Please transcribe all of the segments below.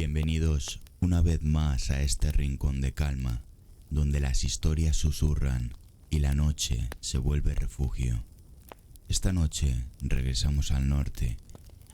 Bienvenidos una vez más a este rincón de calma, donde las historias susurran y la noche se vuelve refugio. Esta noche regresamos al norte,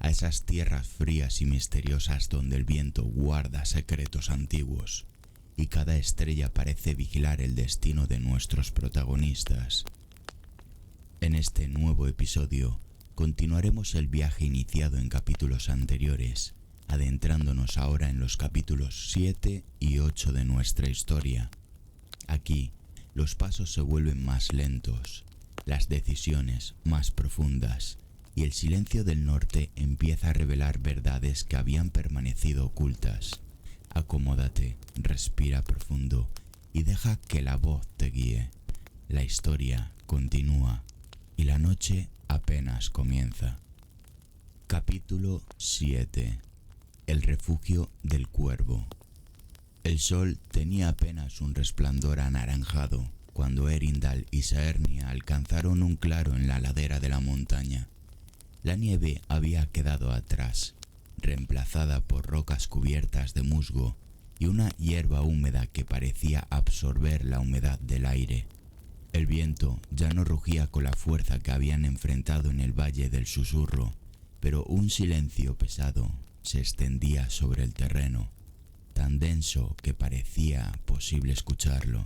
a esas tierras frías y misteriosas donde el viento guarda secretos antiguos y cada estrella parece vigilar el destino de nuestros protagonistas. En este nuevo episodio continuaremos el viaje iniciado en capítulos anteriores, adentrándonos ahora en los capítulos 7 y 8 de nuestra historia. Aquí, los pasos se vuelven más lentos, las decisiones más profundas, y el silencio del norte empieza a revelar verdades que habían permanecido ocultas. Acomódate, respira profundo y deja que la voz te guíe. La historia continúa y la noche apenas comienza. Capítulo 7. El refugio del cuervo. El sol tenía apenas un resplandor anaranjado cuando Eärendil y Saernia alcanzaron un claro en la ladera de la montaña. La nieve había quedado atrás, reemplazada por rocas cubiertas de musgo y una hierba húmeda que parecía absorber la humedad del aire. El viento ya no rugía con la fuerza que habían enfrentado en el Valle del Susurro, pero un silencio pesado se extendía sobre el terreno, tan denso que parecía posible escucharlo.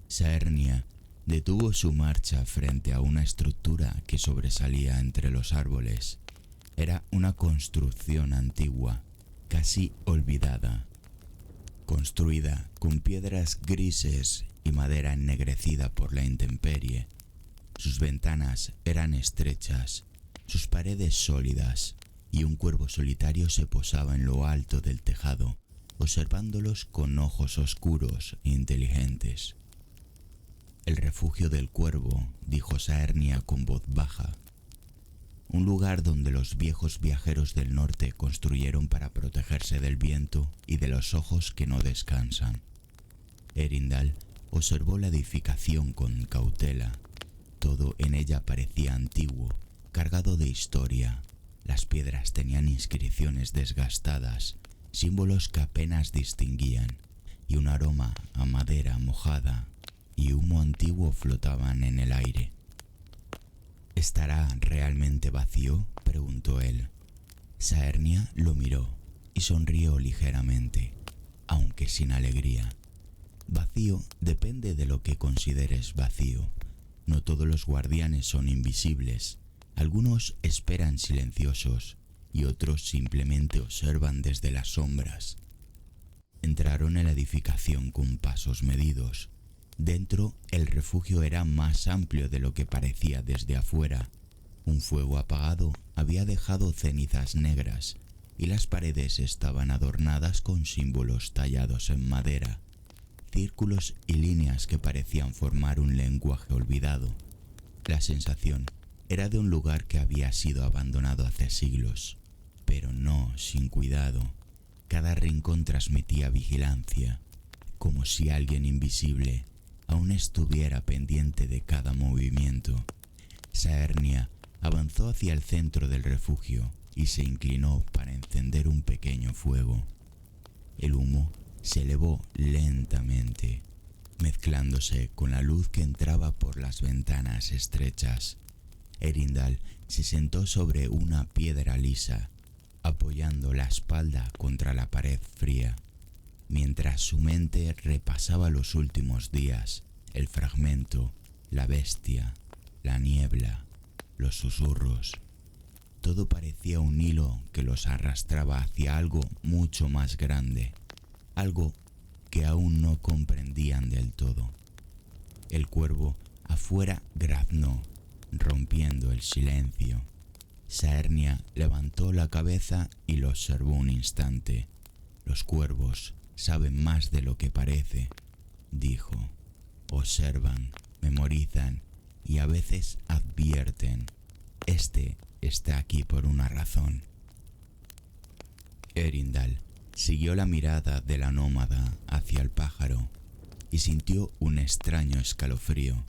Saernia detuvo su marcha frente a una estructura que sobresalía entre los árboles. Era una construcción antigua, casi olvidada, construida con piedras grises y madera ennegrecida por la intemperie. Sus ventanas eran estrechas, sus paredes sólidas, y un cuervo solitario se posaba en lo alto del tejado, observándolos con ojos oscuros e inteligentes. El refugio del cuervo, dijo Saernia con voz baja. Un lugar donde los viejos viajeros del norte construyeron para protegerse del viento y de los ojos que no descansan. Eärendil observó la edificación con cautela. Todo en ella parecía antiguo, cargado de historia. Las piedras tenían inscripciones desgastadas, símbolos que apenas distinguían, y un aroma a madera mojada y humo antiguo flotaban en el aire. ¿Estará realmente vacío?, preguntó él. Saernia lo miró y sonrió ligeramente, aunque sin alegría. Vacío depende de lo que consideres vacío. No todos los guardianes son invisibles. Algunos esperan silenciosos y otros simplemente observan desde las sombras. Entraron en la edificación con pasos medidos. Dentro, el refugio era más amplio de lo que parecía desde afuera. Un fuego apagado había dejado cenizas negras y las paredes estaban adornadas con símbolos tallados en madera, círculos y líneas que parecían formar un lenguaje olvidado. La sensación era de un lugar que había sido abandonado hace siglos, pero no sin cuidado. Cada rincón transmitía vigilancia, como si alguien invisible aún estuviera pendiente de cada movimiento. Saernia avanzó hacia el centro del refugio y se inclinó para encender un pequeño fuego. El humo se elevó lentamente, mezclándose con la luz que entraba por las ventanas estrechas. Eärendil se sentó sobre una piedra lisa, apoyando la espalda contra la pared fría, mientras su mente repasaba los últimos días, el fragmento, la bestia, la niebla, los susurros. Todo parecía un hilo que los arrastraba hacia algo mucho más grande, algo que aún no comprendían del todo. El cuervo afuera graznó, rompiendo el silencio. Saernia levantó la cabeza y lo observó un instante. Los cuervos saben más de lo que parece, dijo. Observan, memorizan y a veces advierten. Este está aquí por una razón. Eärendil siguió la mirada de la nómada hacia el pájaro y sintió un extraño escalofrío.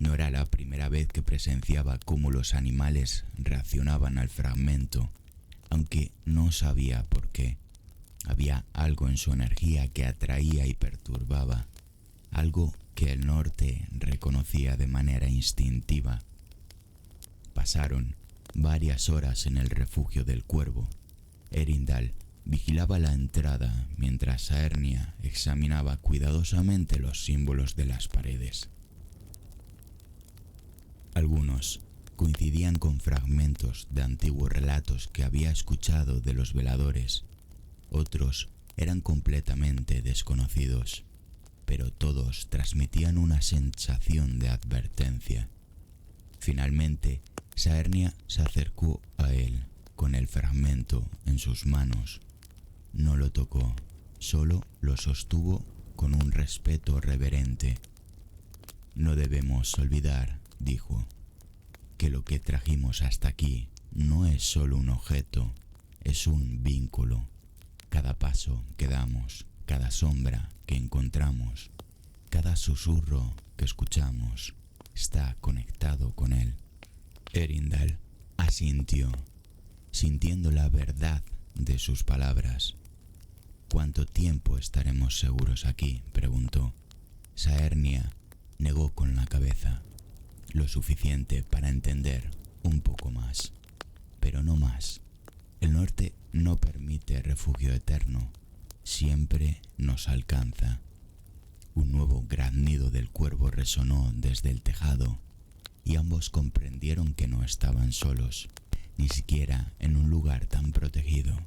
No era la primera vez que presenciaba cómo los animales reaccionaban al fragmento. aunque no sabía por qué. Había algo en su energía que atraía y perturbaba, algo que el norte reconocía de manera instintiva. Pasaron varias horas en el refugio del Cuervo. Erindal vigilaba la entrada mientras Saernia examinaba cuidadosamente los símbolos de las paredes. Algunos coincidían con fragmentos de antiguos relatos que había escuchado de los veladores. Otros eran completamente desconocidos, pero todos transmitían una sensación de advertencia. Finalmente, Saernia se acercó a él con el fragmento en sus manos. No lo tocó, solo lo sostuvo con un respeto reverente. No debemos olvidar, dijo, que lo que trajimos hasta aquí no es solo un objeto, es un vínculo. Cada paso que damos, cada sombra que encontramos, cada susurro que escuchamos, está conectado con él. Erindal asintió, sintiendo la verdad de sus palabras. ¿Cuánto tiempo estaremos seguros aquí?, preguntó. Saernia negó con la cabeza. Lo suficiente para entender un poco más, pero no más. El norte no permite refugio eterno, siempre nos alcanza. Un nuevo graznido del cuervo resonó desde el tejado, y ambos comprendieron que no estaban solos, ni siquiera en un lugar tan protegido.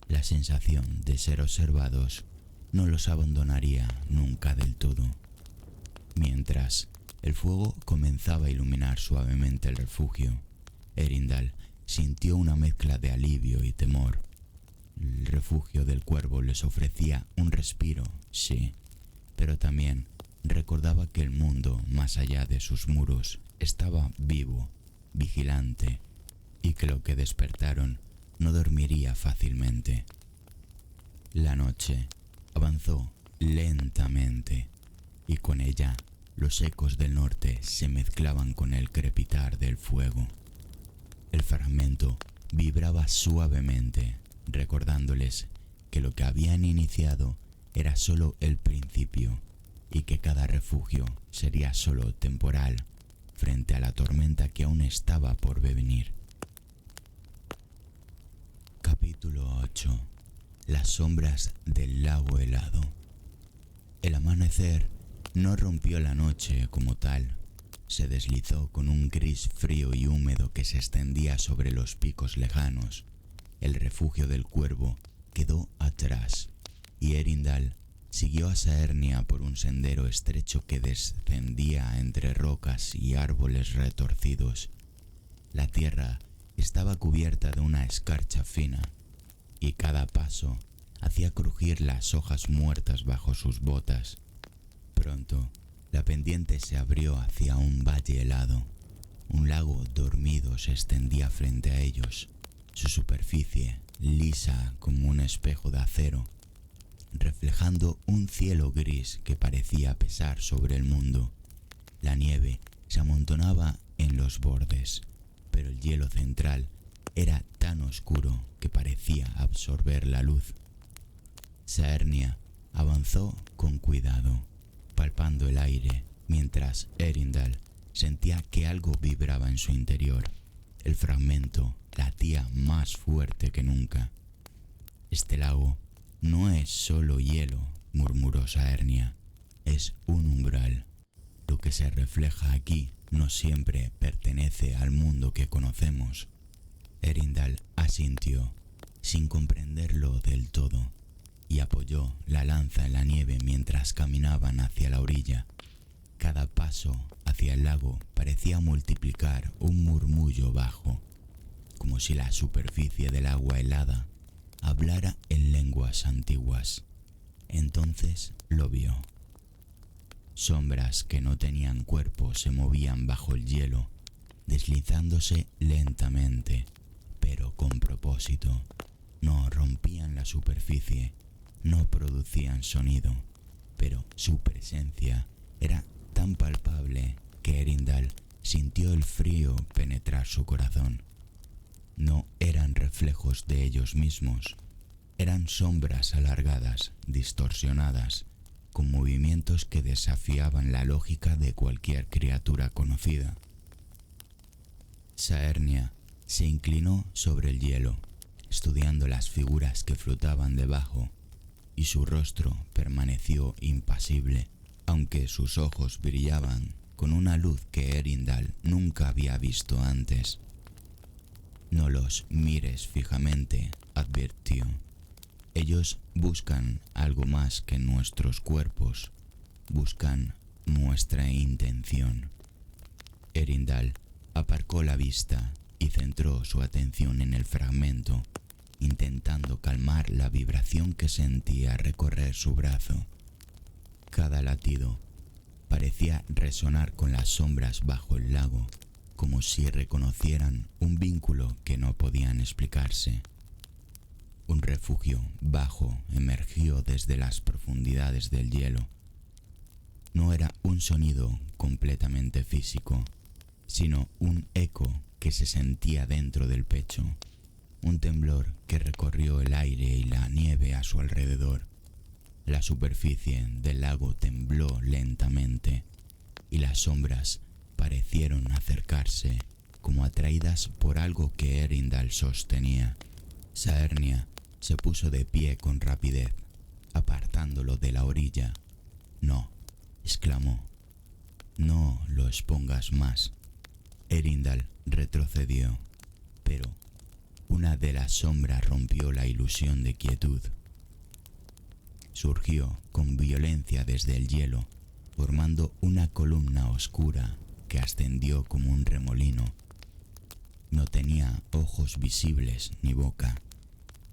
La sensación de ser observados no los abandonaría nunca del todo. Mientras el fuego comenzaba a iluminar suavemente el refugio, Erindal sintió una mezcla de alivio y temor. El refugio del cuervo les ofrecía un respiro, sí, pero también recordaba que el mundo más allá de sus muros estaba vivo, vigilante, y que lo que despertaron no dormiría fácilmente. La noche avanzó lentamente, y con ella los ecos del norte se mezclaban con el crepitar del fuego. El fragmento vibraba suavemente, recordándoles que lo que habían iniciado era solo el principio y que cada refugio sería solo temporal frente a la tormenta que aún estaba por venir. Capítulo 8. Las sombras del lago helado. El amanecer no rompió la noche como tal. Se deslizó con un gris frío y húmedo que se extendía sobre los picos lejanos. El refugio del cuervo quedó atrás, y Erindal siguió a Saernia por un sendero estrecho que descendía entre rocas y árboles retorcidos. La tierra estaba cubierta de una escarcha fina, y cada paso hacía crujir las hojas muertas bajo sus botas. Pronto, la pendiente se abrió hacia un valle helado. Un lago dormido se extendía frente a ellos, su superficie lisa como un espejo de acero, reflejando un cielo gris que parecía pesar sobre el mundo. La nieve se amontonaba en los bordes, pero el hielo central era tan oscuro que parecía absorber la luz. Saernia avanzó con cuidado, palpando el aire, mientras Erindal sentía que algo vibraba en su interior. El fragmento latía más fuerte que nunca. Este lago no es solo hielo, murmuró Saernia, es un umbral. Lo que se refleja aquí no siempre pertenece al mundo que conocemos. Erindal asintió, sin comprenderlo del todo, y apoyó la lanza en la nieve mientras caminaban hacia la orilla. Cada paso hacia el lago parecía multiplicar un murmullo bajo, como si la superficie del agua helada hablara en lenguas antiguas. Entonces lo vio. Sombras que no tenían cuerpo se movían bajo el hielo, deslizándose lentamente, pero con propósito. No rompían la superficie, no producían sonido, pero su presencia era tan palpable que Erindal sintió el frío penetrar su corazón. No eran reflejos de ellos mismos, eran sombras alargadas, distorsionadas, con movimientos que desafiaban la lógica de cualquier criatura conocida. Saernia se inclinó sobre el hielo, estudiando las figuras que flotaban debajo, y su rostro permaneció impasible, aunque sus ojos brillaban con una luz que Eärendil nunca había visto antes. No los mires fijamente, advirtió. Ellos buscan algo más que nuestros cuerpos, buscan nuestra intención. Eärendil aparcó la vista y centró su atención en el fragmento, intentando calmar la vibración que sentía recorrer su brazo. Cada latido parecía resonar con las sombras bajo el lago, como si reconocieran un vínculo que no podían explicarse. Un refugio bajo emergió desde las profundidades del hielo. No era un sonido completamente físico, sino un eco que se sentía dentro del pecho, un temblor que recorrió el aire y la nieve a su alrededor. La superficie del lago tembló lentamente y las sombras parecieron acercarse, como atraídas por algo que Eärendil sostenía. Saernia se puso de pie con rapidez, apartándolo de la orilla. «No», exclamó, «no lo expongas más». Eärendil retrocedió, pero una de las sombras rompió la ilusión de quietud. Surgió con violencia desde el hielo, formando una columna oscura que ascendió como un remolino. No tenía ojos visibles ni boca,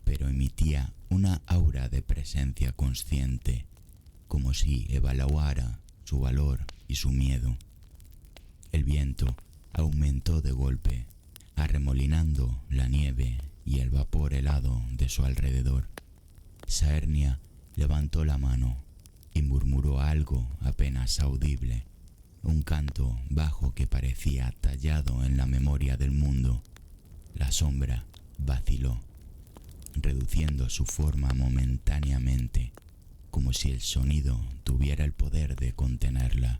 pero emitía una aura de presencia consciente, como si evaluara su valor y su miedo. El viento aumentó de golpe, arremolinando la nieve y el vapor helado de su alrededor. Saernia levantó la mano y murmuró algo apenas audible, un canto bajo que parecía tallado en la memoria del mundo. La sombra vaciló, reduciendo su forma momentáneamente, como si el sonido tuviera el poder de contenerla.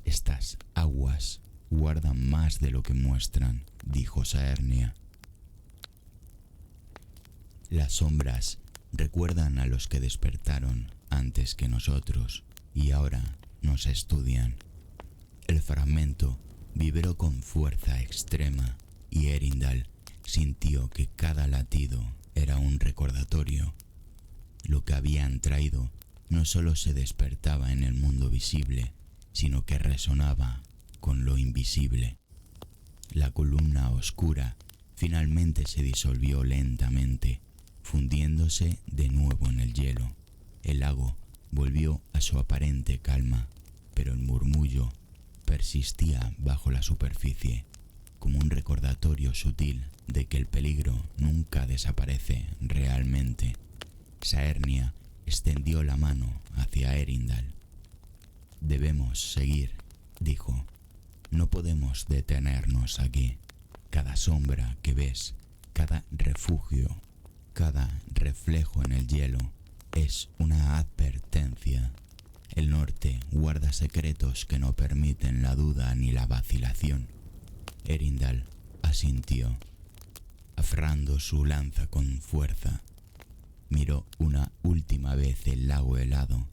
«Estas aguas guardan más de lo que muestran», dijo Saernia. «Las sombras recuerdan a los que despertaron antes que nosotros y ahora nos estudian». El fragmento vibró con fuerza extrema y Eärendil sintió que cada latido era un recordatorio. Lo que habían traído no solo se despertaba en el mundo visible, sino que resonaba con lo invisible. La columna oscura finalmente se disolvió lentamente, fundiéndose de nuevo en el hielo. El lago volvió a su aparente calma, pero el murmullo persistía bajo la superficie, como un recordatorio sutil de que el peligro nunca desaparece realmente. Saernia extendió la mano hacia Eärendil. «Debemos seguir», dijo. «No podemos detenernos aquí. Cada sombra que ves, cada refugio, cada reflejo en el hielo es una advertencia. El norte guarda secretos que no permiten la duda ni la vacilación». Eärendil asintió, aferrando su lanza con fuerza. Miró una última vez el lago helado,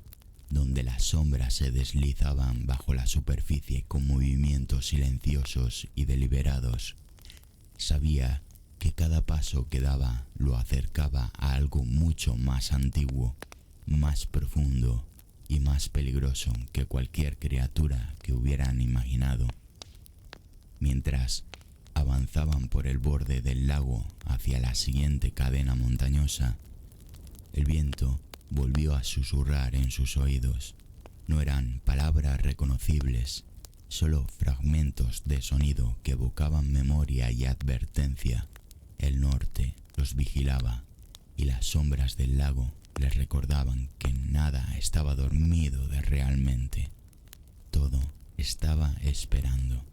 donde las sombras se deslizaban bajo la superficie con movimientos silenciosos y deliberados. Sabía que cada paso que daba lo acercaba a algo mucho más antiguo, más profundo y más peligroso que cualquier criatura que hubieran imaginado. Mientras avanzaban por el borde del lago hacia la siguiente cadena montañosa, el viento volvió a susurrar en sus oídos. No eran palabras reconocibles, solo fragmentos de sonido que evocaban memoria y advertencia. El norte los vigilaba y las sombras del lago les recordaban que nada estaba dormido de realmente. Todo estaba esperando.